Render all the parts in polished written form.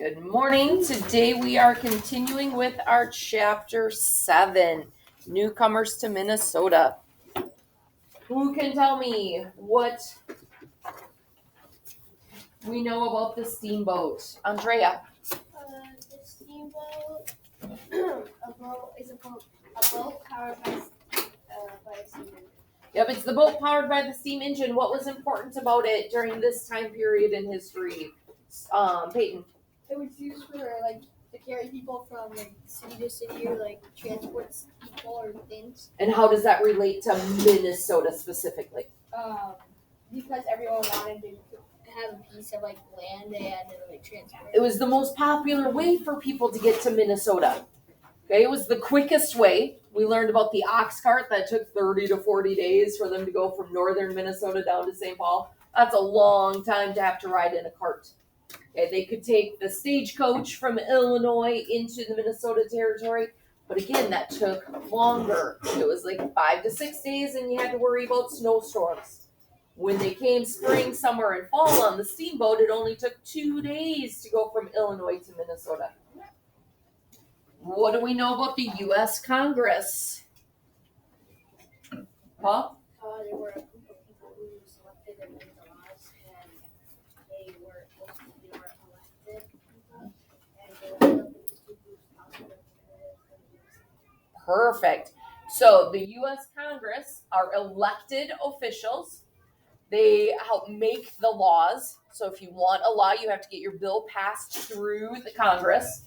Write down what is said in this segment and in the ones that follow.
Good morning. Today we are continuing with our Chapter 7, Newcomers to Minnesota. Who can tell me what we know about the steamboat? Andrea. The steamboat is a boat powered by a steam engine. Yep, it's the boat powered by the steam engine. What was important about it during this time period in history? Peyton. It was used for to carry people from city to city or transport people or things. And how does that relate to Minnesota specifically? Because everyone wanted to have a piece of land they had to transport. It was the most popular way for people to get to Minnesota. Okay, it was the quickest way. We learned about the ox cart that took 30 to 40 days for them to go from northern Minnesota down to St. Paul. That's a long time to have to ride in a cart. Okay, they could take the stagecoach from Illinois into the Minnesota territory, but again, that took longer. It was 5 to 6 days, and you had to worry about snowstorms. When they came spring, summer, and fall on the steamboat, it only took 2 days to go from Illinois to Minnesota. What do we know about the U.S. Congress? Paul? There were a group of people who were selected and made the laws, and they were elected people, and they were elected to two groups. Perfect. So the U.S. Congress are elected officials. They help make the laws. So if you want a law, you have to get your bill passed through the Congress.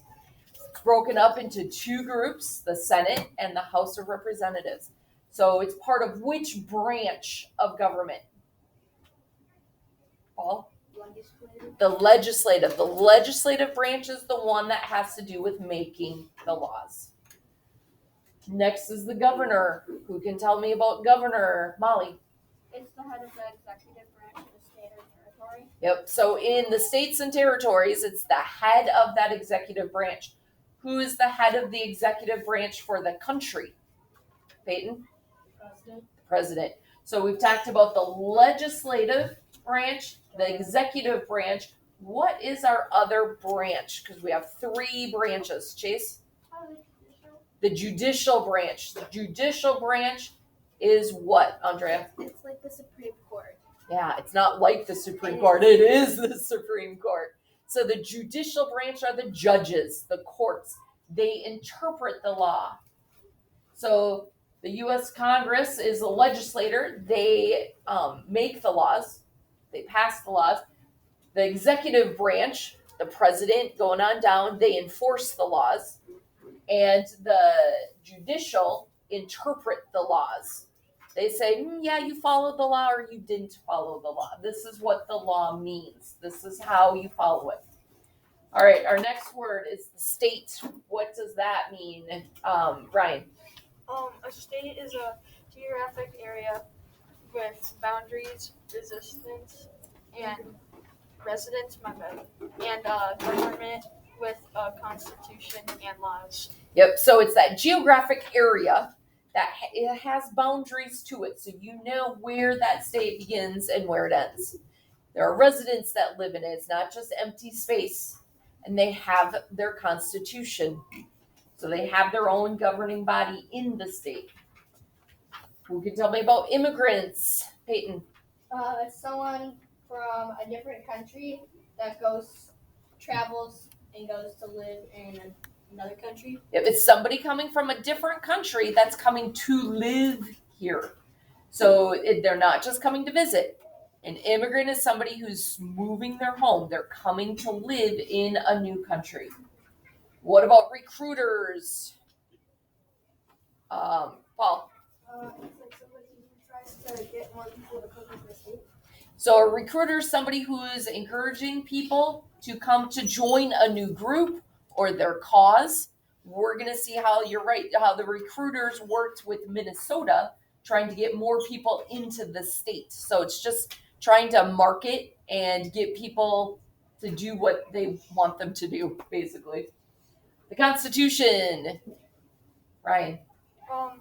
It's broken up into two groups, the Senate and the House of Representatives. So it's part of which branch of government? Paul? The legislative. The legislative branch is the one that has to do with making the laws. Next is the governor. Who can tell me about governor? Molly? It's the head of the executive branch of the state or territory. Yep. So in the states and territories, it's the head of that executive branch. Who is the head of the executive branch for the country? Peyton? President. President. So we've talked about the legislative branch, the executive branch. What is our other branch? Because we have three branches. Chase? The judicial branch. The judicial branch is what, Andrea? It's like the Supreme Court. Yeah, it's not like the Supreme Court. It is the Supreme Court. So the judicial branch are the judges, the courts. They interpret the law. So the U.S. Congress is a legislator. They make the laws. They pass the laws. The executive branch, the president, going on down, they enforce the laws. And the judicial interpret the laws. They say, yeah, you followed the law or you didn't follow the law. This is what the law means. This is how you follow it. All right, our next word is the state. What does that mean? Ryan? A state is a geographic area with boundaries, resistance, and residents, and government with a constitution and laws. Yep, so it's that geographic area that it has boundaries to it, so you know where that state begins and where it ends. There are residents that live in it. It's not just empty space. And they have their constitution. So they have their own governing body in the state. Who can tell me about immigrants? Peyton? Someone from a different country that travels and goes to live in another country. If it's somebody coming from a different country that's coming to live here. So they're not just coming to visit. An immigrant is somebody who's moving their home. They're coming to live in a new country. What about recruiters? Paul? It's like somebody who tries to get more people to come to the state. So a recruiter is somebody who is encouraging people to come to join a new group or their cause. We're going to see how the recruiters worked with Minnesota trying to get more people into the state. So it's just trying to market and get people to do what they want them to do, basically. The Constitution. Ryan. A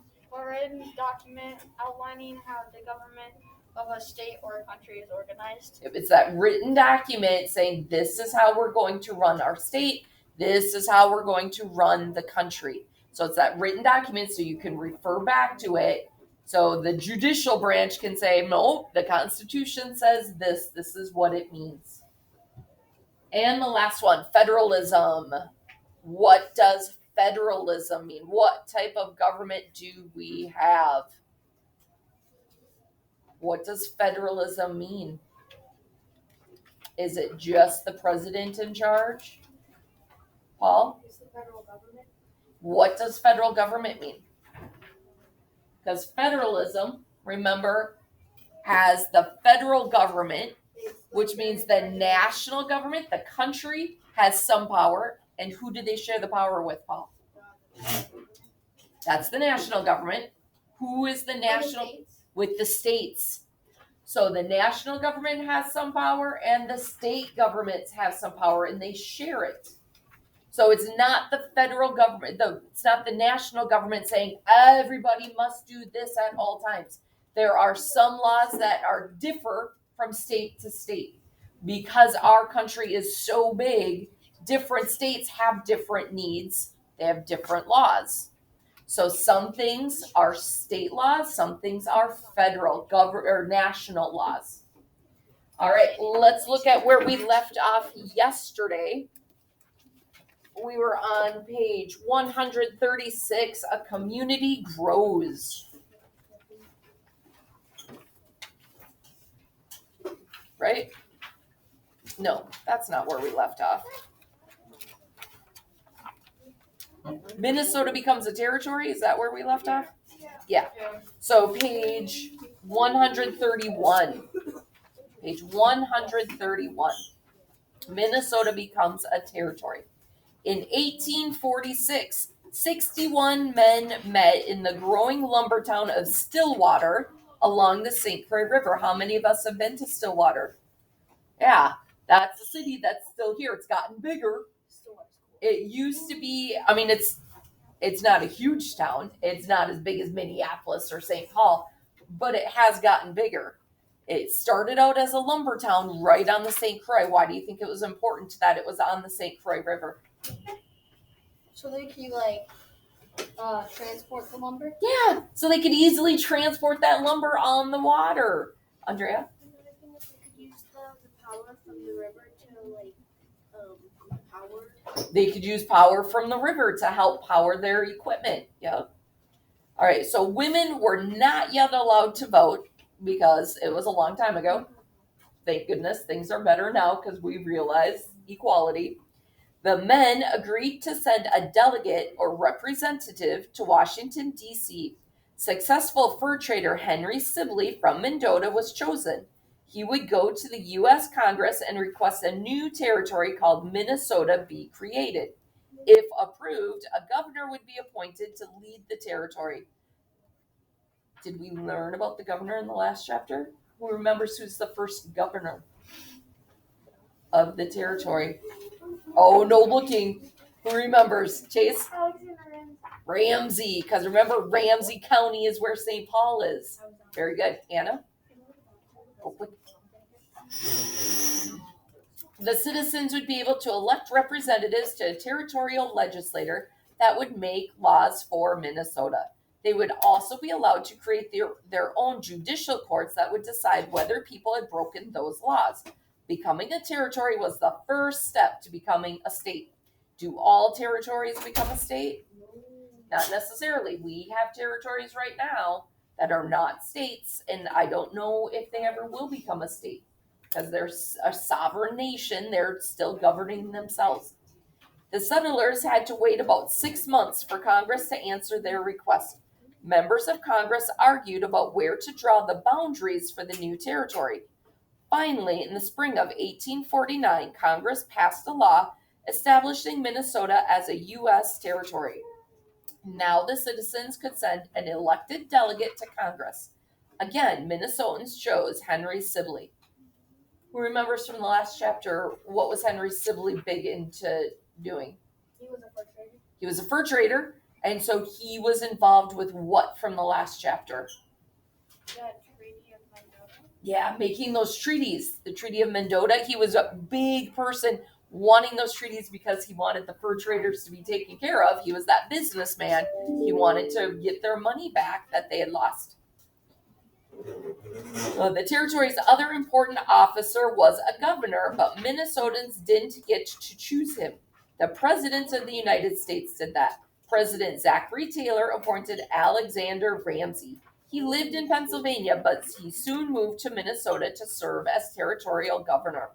written document outlining how the government of a state or a country is organized. It's that written document saying this is how we're going to run our state, this is how we're going to run the country. So it's that written document so you can refer back to it. So the judicial branch can say, no, the Constitution says this is what it means. And the last one, federalism. What does federalism mean? What type of government do we have? What does federalism mean? Is it just the president in charge? Paul? Is the federal government? What does federal government mean? Because federalism, remember, has the federal government, which means the national government, the country, has some power. And who do they share the power with, Paul? That's the national government. Who is the national? With the states. So the national government has some power and the state governments have some power and they share it. So it's not the federal government, it's not the national government saying everybody must do this at all times. There are some laws that differ from state to state. Because our country is so big, different states have different needs. They have different laws. So some things are state laws, some things are federal or national laws. All right, let's look at where we left off yesterday. We were on page 136, a community grows. Right? No, that's not where we left off. Minnesota becomes a territory? Is that where we left off? Yeah. So page 131. Page 131. Minnesota becomes a territory. In 1846, 61 men met in the growing lumber town of Stillwater along the St. Croix River. How many of us have been to Stillwater? Yeah, that's a city that's still here. It's gotten bigger. It used to be, I mean, it's not a huge town. It's not as big as Minneapolis or St. Paul, but it has gotten bigger. It started out as a lumber town right on the St. Croix. Why do you think it was important that it was on the St. Croix River? So they can transport the lumber? Yeah, so they could easily transport that lumber on the water. Andrea? They could use the power from the river to power. They could use power from the river to help power their equipment. Yep. All right, so women were not yet allowed to vote because it was a long time ago. Thank goodness things are better now because we realize equality. The men agreed to send a delegate or representative to Washington, D.C. Successful fur trader Henry Sibley from Mendota was chosen. He would go to the U.S. Congress and request a new territory called Minnesota be created. If approved, a governor would be appointed to lead the territory. Did we learn about the governor in the last chapter? Who remembers who's the first governor of the territory? Oh, no looking. Who remembers? Chase? Ramsey, because remember, Ramsey County is where St. Paul is. Very good. Anna? The citizens would be able to elect representatives to a territorial legislature that would make laws for Minnesota. They would also be allowed to create their own judicial courts that would decide whether people had broken those laws. Becoming a territory was the first step to becoming a state. Do all territories become a state? Not necessarily. We have territories right now that are not states, and I don't know if they ever will become a state because they're a sovereign nation. They're still governing themselves. The settlers had to wait about 6 months for Congress to answer their request. Members of Congress argued about where to draw the boundaries for the new territory. Finally, in the spring of 1849, Congress passed a law establishing Minnesota as a U.S. territory. Now the citizens could send an elected delegate to Congress. Again, Minnesotans chose Henry Sibley. Who remembers from the last chapter, what was Henry Sibley big into doing? He was a fur trader. He was a fur trader, and so he was involved with what from the last chapter? The Treaty of Mendota. Yeah, making those treaties. The Treaty of Mendota, he was a big person wanting those treaties because he wanted the fur traders to be taken care of. He was that businessman. He wanted to get their money back that they had lost. The territory's other important officer was a governor, but Minnesotans didn't get to choose him. The President of the United States did that. President Zachary Taylor appointed Alexander Ramsey. He lived in Pennsylvania, but he soon moved to Minnesota to serve as territorial governor.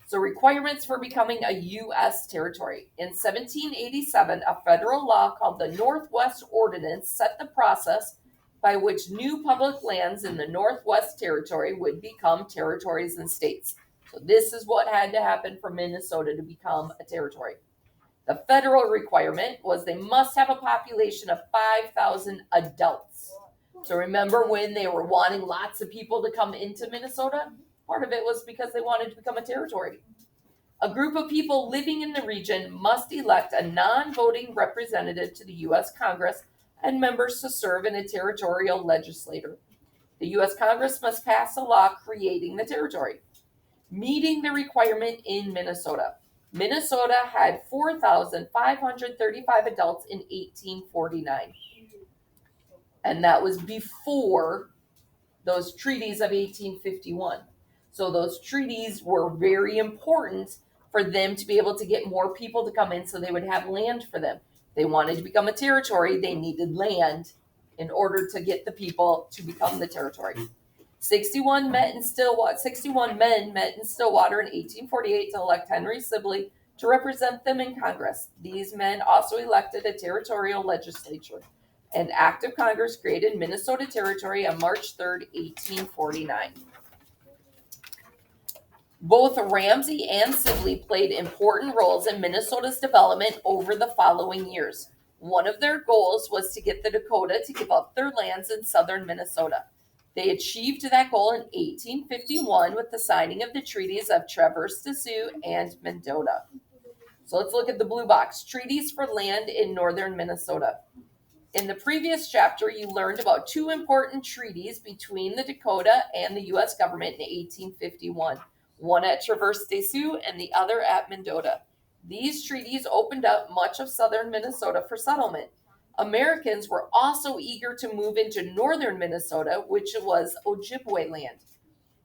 So, requirements for becoming a U.S. territory. In 1787, a federal law called the Northwest Ordinance set the process by which new public lands in the Northwest Territory would become territories and states. So, this is what had to happen for Minnesota to become a territory. The federal requirement was they must have a population of 5,000 adults. So remember when they were wanting lots of people to come into Minnesota? Part of it was because they wanted to become a territory. A group of people living in the region must elect a non-voting representative to the U.S. Congress and members to serve in a territorial legislature. The U.S. Congress must pass a law creating the territory. Meeting the requirement in Minnesota. Minnesota had 4,535 adults in 1849. And that was before those treaties of 1851. So those treaties were very important for them to be able to get more people to come in so they would have land for them. They wanted to become a territory, they needed land in order to get the people to become the territory. 61 men met in Stillwater in 1848 to elect Henry Sibley to represent them in Congress. These men also elected a territorial legislature. An act of Congress created Minnesota Territory on March 3rd, 1849. Both Ramsey and Sibley played important roles in Minnesota's development over the following years. One of their goals was to get the Dakota to give up their lands in southern Minnesota. They achieved that goal in 1851 with the signing of the treaties of Traverse des Sioux and Mendota. So let's look at the blue box. Treaties for land in northern Minnesota. In the previous chapter, you learned about two important treaties between the Dakota and the U.S. government in 1851, one at Traverse des Sioux and the other at Mendota. These treaties opened up much of southern Minnesota for settlement. Americans were also eager to move into northern Minnesota, which was Ojibwe land.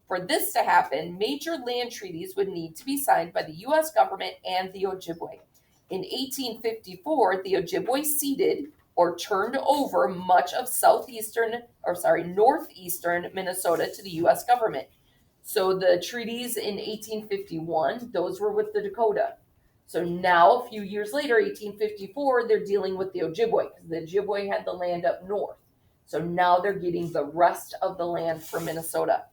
For this to happen, major land treaties would need to be signed by the U.S. government and the Ojibwe. In 1854, the Ojibwe ceded or turned over much of northeastern Minnesota to the U.S. government. So the treaties in 1851, those were with the Dakota. So now, a few years later, 1854, they're dealing with the Ojibwe, because the Ojibwe had the land up north. So now they're getting the rest of the land for Minnesota.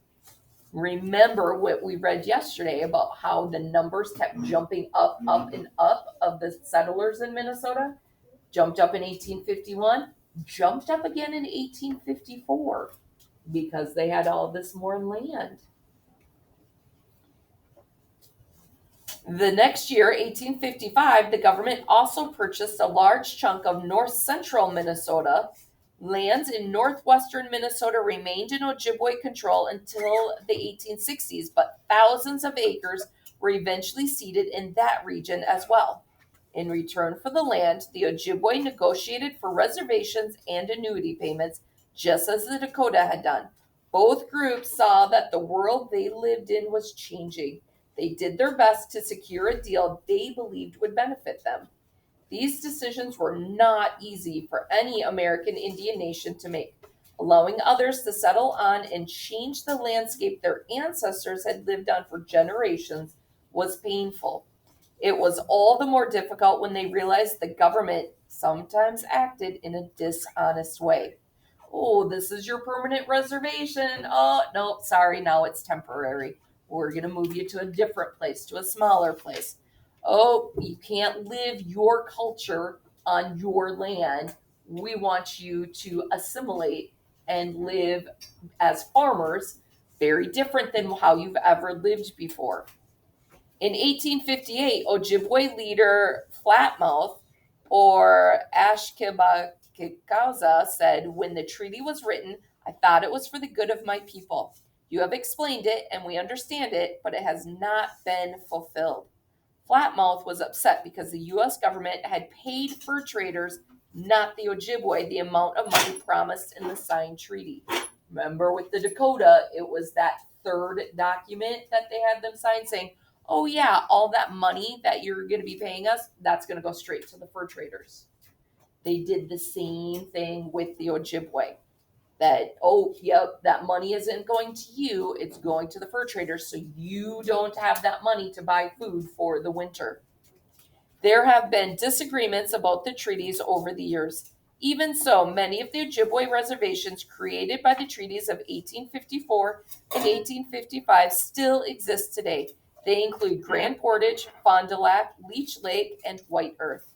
Remember what we read yesterday about how the numbers kept jumping up, and up of the settlers in Minnesota? Jumped up in 1851, jumped up again in 1854 because they had all this more land. The next year, 1855, the government also purchased a large chunk of north central Minnesota. Lands in northwestern Minnesota remained in Ojibwe control until the 1860s, but thousands of acres were eventually ceded in that region as well. In return for the land, the Ojibwe negotiated for reservations and annuity payments, just as the Dakota had done. Both groups saw that the world they lived in was changing. They did their best to secure a deal they believed would benefit them. These decisions were not easy for any American Indian nation to make. Allowing others to settle on and change the landscape their ancestors had lived on for generations was painful. It was all the more difficult when they realized the government sometimes acted in a dishonest way. Oh, this is your permanent reservation. Oh, no, sorry, now it's temporary. We're going to move you to a different place, to a smaller place. Oh, you can't live your culture on your land. We want you to assimilate and live as farmers, very different than how you've ever lived before. In 1858, Ojibwe leader Flatmouth, or Ashkabakikauza, said, "When the treaty was written, I thought it was for the good of my people. You have explained it, and we understand it, but it has not been fulfilled. Flatmouth was upset because the U.S. government had paid fur traders, not the Ojibwe, the amount of money promised in the signed treaty. Remember with the Dakota, it was that third document that they had them sign saying, oh yeah, all that money that you're going to be paying us, that's going to go straight to the fur traders. They did the same thing with the Ojibwe. That, oh, yep, that money isn't going to you, it's going to the fur traders, so you don't have that money to buy food for the winter. There have been disagreements about the treaties over the years. Even so, many of the Ojibwe reservations created by the treaties of 1854 and 1855 still exist today. They include Grand Portage, Fond du Lac, Leech Lake, and White Earth.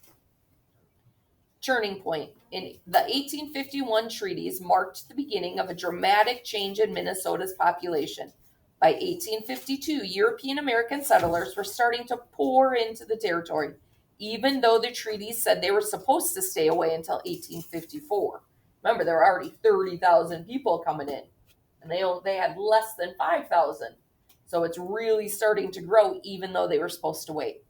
Turning point. In the 1851 treaties marked the beginning of a dramatic change in Minnesota's population. By 1852, European American settlers were starting to pour into the territory, even though the treaties said they were supposed to stay away until 1854. Remember, there were already 30,000 people coming in, and they had less than 5,000. So it's really starting to grow, even though they were supposed to wait.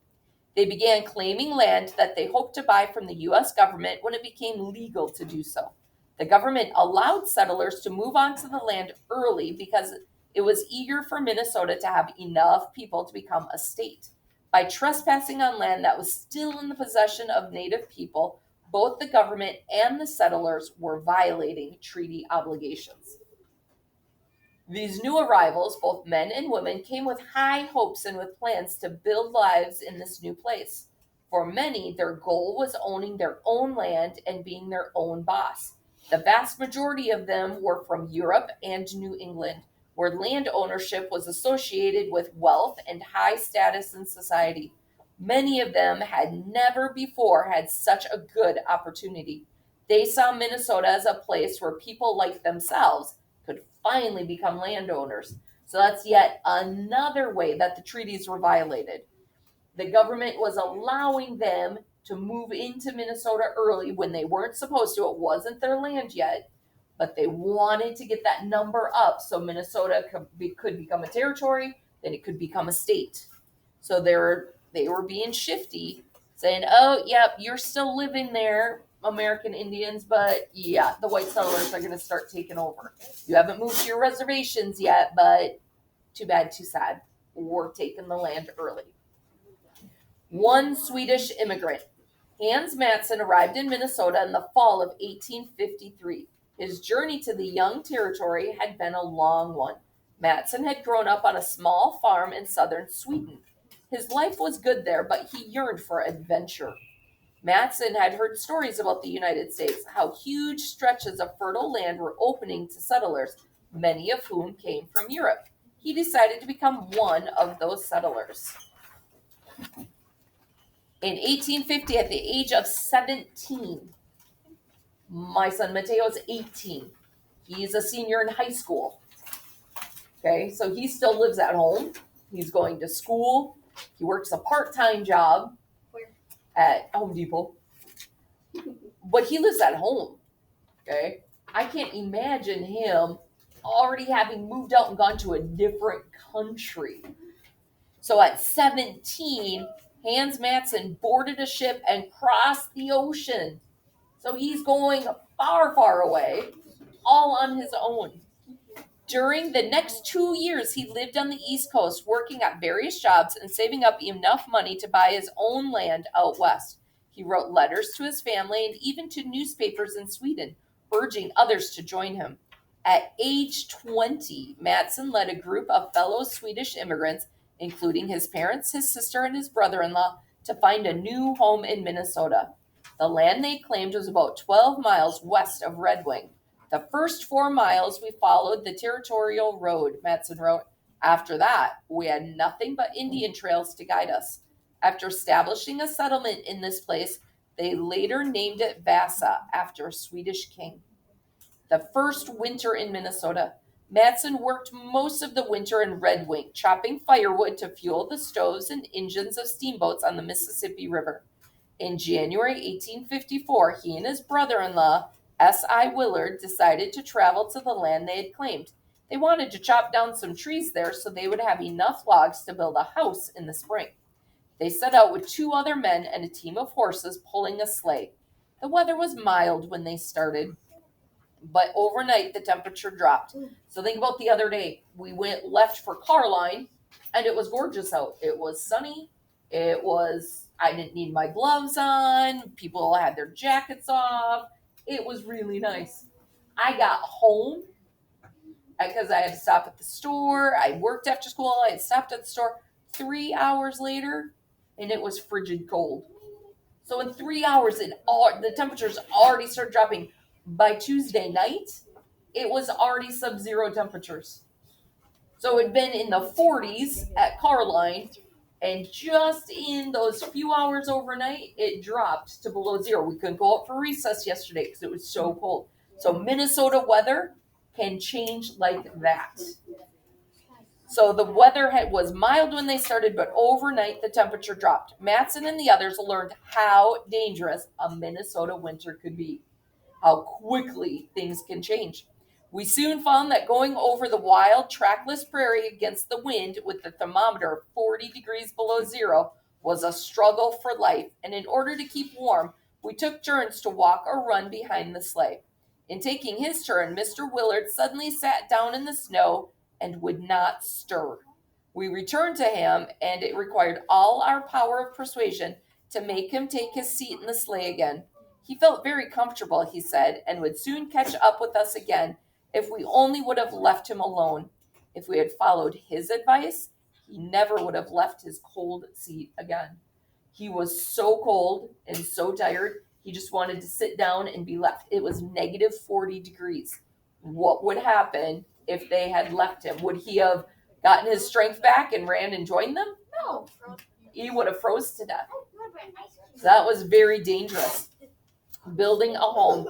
They began claiming land that they hoped to buy from the U.S. government when it became legal to do so. The government allowed settlers to move onto the land early because it was eager for Minnesota to have enough people to become a state. By trespassing on land that was still in the possession of Native people, both the government and the settlers were violating treaty obligations. These new arrivals, both men and women, came with high hopes and with plans to build lives in this new place. For many, their goal was owning their own land and being their own boss. The vast majority of them were from Europe and New England, where land ownership was associated with wealth and high status in society. Many of them had never before had such a good opportunity. They saw Minnesota as a place where people like themselves could finally become landowners. So that's yet another way that the treaties were violated. The government was allowing them to move into Minnesota early when they weren't supposed to. It wasn't their land yet, but they wanted to get that number up so Minnesota could become a territory, then it could become a state. So they were being shifty, saying, oh, yep, you're still living there, American Indians, but yeah, the white settlers are going to start taking over. You haven't moved to your reservations yet, but too bad, too sad. We're taking the land early. One Swedish immigrant. Hans Matson arrived in Minnesota in the fall of 1853. His journey to the young territory had been a long one. Matson had grown up on a small farm in southern Sweden. His life was good there, but he yearned for adventure. Matson had heard stories about the United States, how huge stretches of fertile land were opening to settlers, many of whom came from Europe. He decided to become one of those settlers. In 1850, at the age of 17, my son Mateo is 18. He's a senior in high school. Okay, so he still lives at home. He's going to school. He works a part-time job at Home Depot. But he lives at home. Okay, I can't imagine him already having moved out and gone to a different country. So at 17, Hans Matson boarded a ship and crossed the ocean. So he's going far, far away, all on his own. During the next 2 years, he lived on the East Coast, working at various jobs and saving up enough money to buy his own land out west. He wrote letters to his family and even to newspapers in Sweden, urging others to join him. At age 20, Matson led a group of fellow Swedish immigrants, including his parents, his sister, and his brother-in-law, to find a new home in Minnesota. The land they claimed was about 12 miles west of Red Wing. The first 4 miles we followed the territorial road, Matson wrote. After that, we had nothing but Indian trails to guide us. After establishing a settlement in this place, they later named it Vasa after a Swedish king. The first winter in Minnesota, Matson worked most of the winter in Red Wing, chopping firewood to fuel the stoves and engines of steamboats on the Mississippi River. In January 1854, he and his brother-in-law, S.I. Willard, decided to travel to the land they had claimed. They wanted to chop down some trees there so they would have enough logs to build a house in the spring. They set out with 2 other men and a team of horses pulling a sleigh. The weather was mild when they started, but overnight the temperature dropped. So think about the other day. We left for Carline, and it was gorgeous out. It was sunny. I didn't need my gloves on. People had their jackets off. It was really nice. I got home because I had to stop at the store. I worked after school. I had stopped at the store 3 hours later, and it was frigid cold. So in 3 hours, the temperatures already started dropping. By Tuesday night, it was already sub-zero temperatures. So it had been in the 40s at Carline, and just in those few hours overnight, it dropped to below zero. We couldn't go out for recess yesterday because it was so cold. So Minnesota weather can change like that. So the weather was mild when they started, but overnight the temperature dropped. Matson and the others learned how dangerous a Minnesota winter could be, how quickly things can change. We soon found that going over the wild, trackless prairie against the wind with the thermometer 40 degrees below zero was a struggle for life, and in order to keep warm, we took turns to walk or run behind the sleigh. In taking his turn, Mr. Willard suddenly sat down in the snow and would not stir. We returned to him, and it required all our power of persuasion to make him take his seat in the sleigh again. He felt very comfortable, he said, and would soon catch up with us again if we only would have left him alone. If we had followed his advice, he never would have left his cold seat again. He was so cold and so tired, he just wanted to sit down and be left. It was negative 40 degrees. What would happen if they had left him? Would he have gotten his strength back and ran and joined them? No. He would have froze to death. So that was very dangerous. Building a home.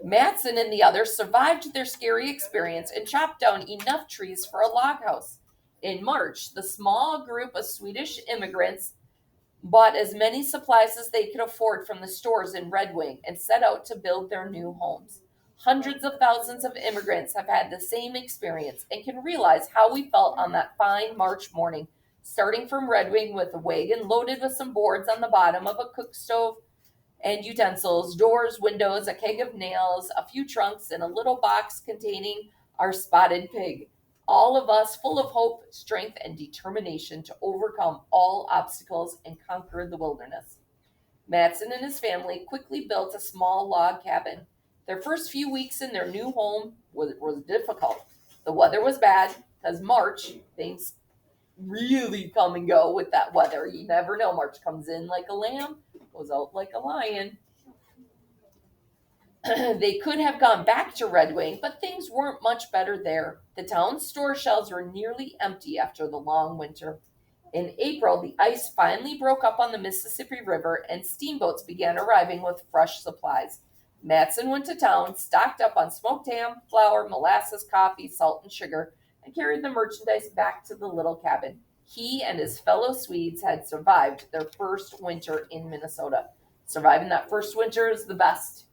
Matson and the others survived their scary experience and chopped down enough trees for a log house. In March, the small group of Swedish immigrants bought as many supplies as they could afford from the stores in Red Wing and set out to build their new homes. Hundreds of thousands of immigrants have had the same experience and can realize how we felt on that fine March morning, starting from Red Wing with a wagon loaded with some boards on the bottom of a cook stove and utensils, doors, windows, a keg of nails, a few trunks, and a little box containing our spotted pig. All of us full of hope, strength, and determination to overcome all obstacles and conquer the wilderness. Matson and his family quickly built a small log cabin. Their first few weeks in their new home was difficult. The weather was bad because March, things really come and go with that weather. You never know. March comes in like a lamb, goes out like a lion. They could have gone back to Red Wing, but things weren't much better there. The town's store shelves were nearly empty after the long winter. In April, the ice finally broke up on the Mississippi River and steamboats began arriving with fresh supplies. Matson went to town, stocked up on smoked ham, flour, molasses, coffee, salt, and sugar, and carried the merchandise back to the little cabin. He and his fellow Swedes had survived their first winter in Minnesota. Surviving that first winter is the best.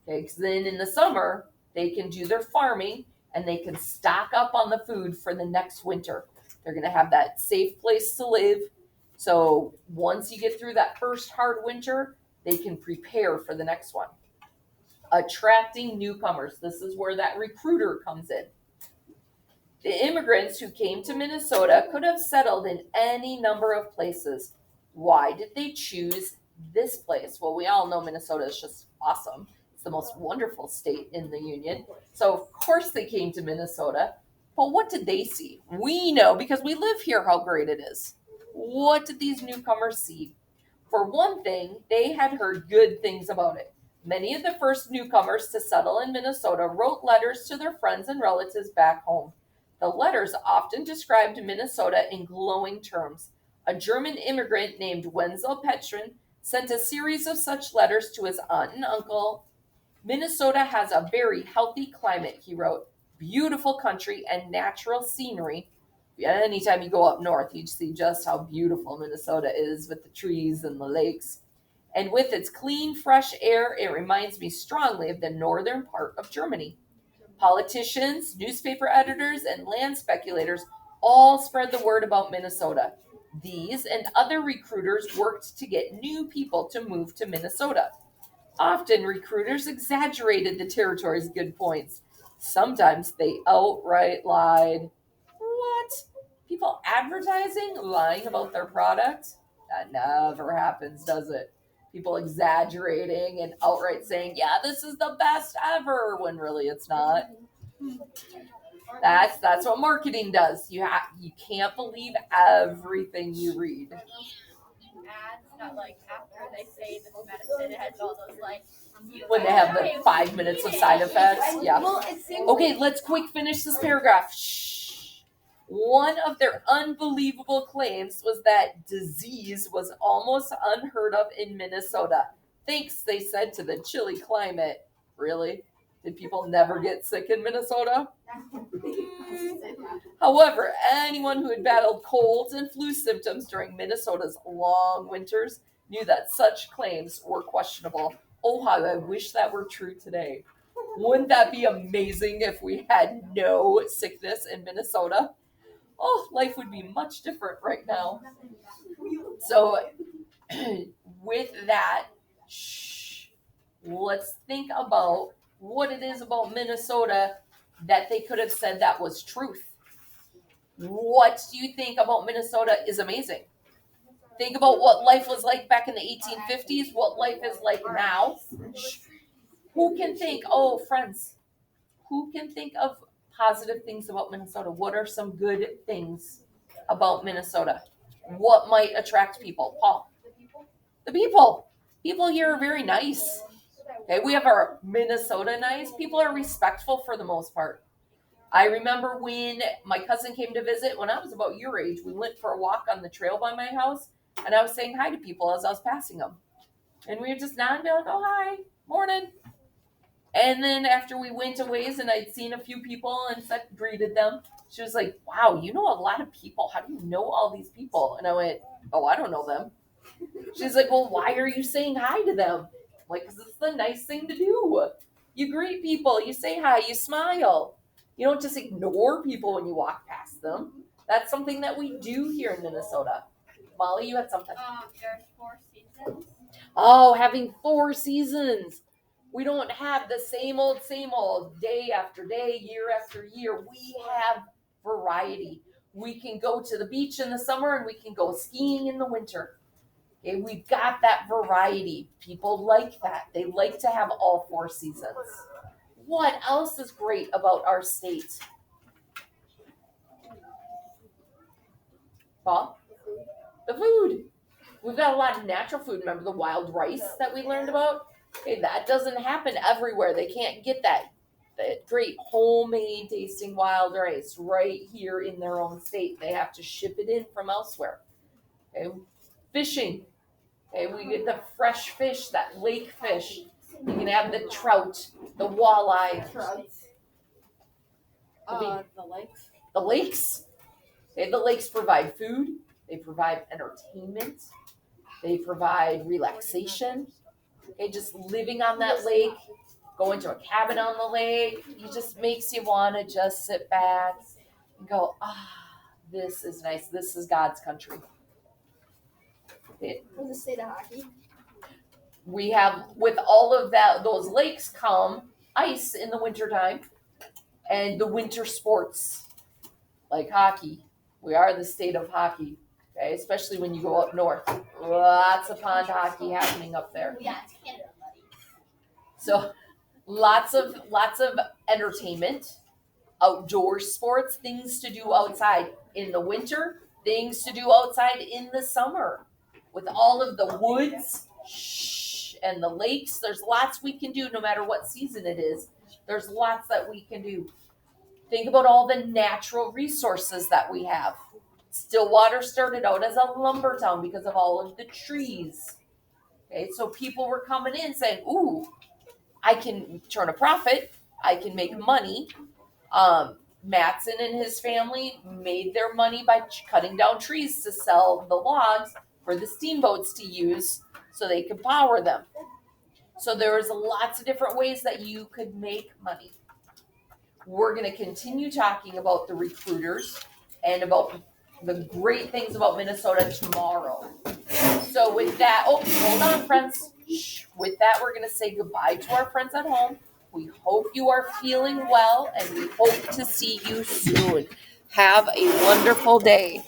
Okay, because then in the summer, they can do their farming and they can stock up on the food for the next winter. They're going to have that safe place to live. So once you get through that first hard winter, they can prepare for the next one. Attracting newcomers. This is where that recruiter comes in. The immigrants who came to Minnesota could have settled in any number of places. Why did they choose this place? Well, we all know Minnesota is just awesome. It's the most wonderful state in the Union. So, of course, they came to Minnesota. But what did they see? We know, because we live here, how great it is. What did these newcomers see? For one thing, they had heard good things about it. Many of the first newcomers to settle in Minnesota wrote letters to their friends and relatives back home. The letters often described Minnesota in glowing terms. A German immigrant named Wenzel Petrin sent a series of such letters to his aunt and uncle. Minnesota has a very healthy climate, he wrote. Beautiful country and natural scenery. Anytime you go up north, you see just how beautiful Minnesota is with the trees and the lakes. And with its clean, fresh air, it reminds me strongly of the northern part of Germany. Politicians, newspaper editors, and land speculators all spread the word about Minnesota. These and other recruiters worked to get new people to move to Minnesota. Often, recruiters exaggerated the territory's good points. Sometimes they outright lied. What? People advertising, lying about their product? That never happens, does it? People exaggerating and outright saying, yeah, this is the best ever, when really it's not. That's what marketing does. You can't believe everything you read. Ads, not like after they say this medicine, it has all those like. When they have the 5 minutes of side effects. Yeah. Okay, let's quick finish this paragraph. Shh. One of their unbelievable claims was that disease was almost unheard of in Minnesota. Thanks, they said, to the chilly climate. Really? Did people never get sick in Minnesota? However, anyone who had battled colds and flu symptoms during Minnesota's long winters knew that such claims were questionable. Oh, how I wish that were true today. Wouldn't that be amazing if we had no sickness in Minnesota? Oh, life would be much different right now. So, with that, let's think about what it is about Minnesota that they could have said that was truth. What do you think about Minnesota is amazing? Think about what life was like back in the 1850s, what life is like now. Who can think, friends, who can think of positive things about Minnesota? What are some good things about Minnesota? What might attract people? Paul? The people. People here are very nice. Okay, we have our Minnesota nice. People are respectful for the most part. I remember when my cousin came to visit, when I was about your age, we went for a walk on the trail by my house, and I was saying hi to people as I was passing them. And we would just nod and be like, oh, hi, morning. And then after we went a ways and I'd seen a few people and greeted them, she was like, wow, you know a lot of people. How do you know all these people? And I went, oh, I don't know them. She's like, well, why are you saying hi to them? I'm like, because it's the nice thing to do. You greet people, you say hi, you smile. You don't just ignore people when you walk past them. That's something that we do here in Minnesota. Molly, you had something. There's 4 seasons. Oh, having 4 seasons. We don't have the same old, day after day, year after year. We have variety. We can go to the beach in the summer and we can go skiing in the winter. Okay, we've got that variety. People like that. They like to have all 4 seasons. What else is great about our state? Paul? The food. We've got a lot of natural food. Remember the wild rice that we learned about? Okay, that doesn't happen everywhere. They can't get that great homemade tasting wild rice right here in their own state. They have to ship it in from elsewhere. Okay, fishing. Okay, we get the fresh fish, that lake fish. You can have the trout, the walleye. The lakes. The lakes. Okay, the lakes provide food. They provide entertainment. They provide relaxation. Okay, just living on that lake, going to a cabin on the lake, it just makes you want to just sit back and go, this is nice. This is God's country. For the state of hockey. We have, with all of those lakes come ice in the wintertime and the winter sports like hockey. We are the state of hockey, okay? Especially when you go up north. Lots of pond hockey happening up there. Yeah, it's Canada, buddy. So lots of entertainment, outdoor sports, things to do outside in the winter, things to do outside in the summer. With all of the woods and the lakes, there's lots we can do no matter what season it is. There's lots that we can do. Think about all the natural resources that we have. Stillwater started out as a lumber town because of all of the trees. Okay, so people were coming in saying, ooh, I can turn a profit. I can make money. Matson and his family made their money by cutting down trees to sell the logs for the steamboats to use so they could power them. So there was lots of different ways that you could make money. we're going to continue talking about the recruiters and about the great things about Minnesota tomorrow. So with that, hold on, friends. Shh. With that, we're going to say goodbye to our friends at home. We hope you are feeling well, and we hope to see you soon. Have a wonderful day.